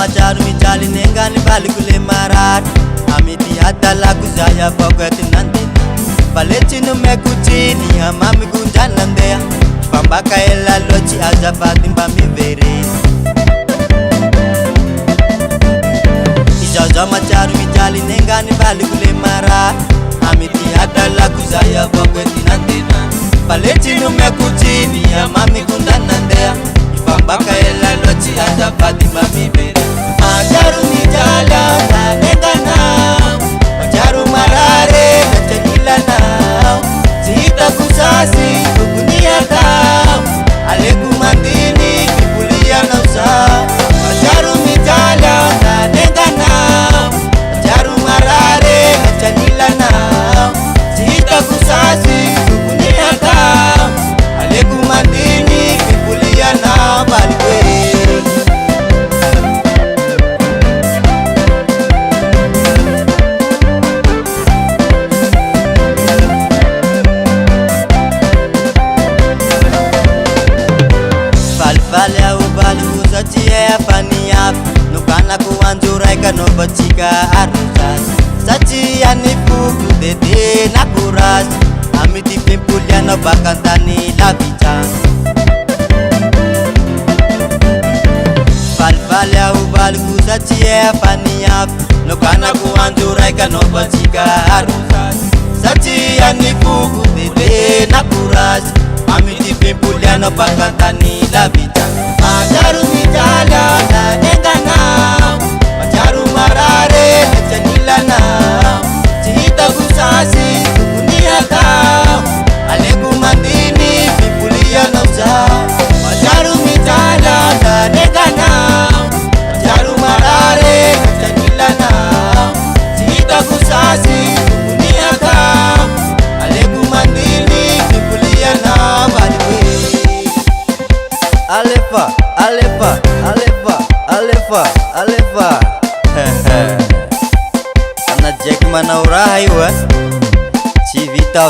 macharo mijaly nengany baliko le marary amity adalako zay avako tinandena baletsy nomeko tsiny amamiko ndrany nandeha fambaka ela loatsy azafady mba miverena izaho macharo mijaly nengany baliko le marary amity adalako zay avako tinandena baletsy nomeko tsiny amamiko ndrany nandeha fambaka ela loatsy azafady mba miverena macharo mijaly nanenganao macharo marare nachanilanao tsy hitako sasy tokony atao aleko mandiny kivolianao zao macharo mijaly nanenganao macharo marare nachanilanao tsy hitako sasy tokony atao aleko mandiny kivolianao baliko Vale au balu sachi afani ap nukana ku anjuraika nobatsika arusas sachi anifuku dede nakuras amiti pimpuliano bakantani labican Vale au balu sachi afani ap nukana ku anjuraika nobatsika arusas sachi anifuku dede nakuras amiti pimpuliano bakantani labican macharo mijaly nanenganao macharo marare nachanilanao tsy hitako sasy tokony atao aleko mandiny pimpulianao zao macharo mijaly nanenganao macharo marare nachanilanao tsy hitako sasy tokony atao aleko mandiny pimpulianao baliko Alefa, Alefa, Alefa, Alefa, Alefa Ana Jack mana uraha io tsy vita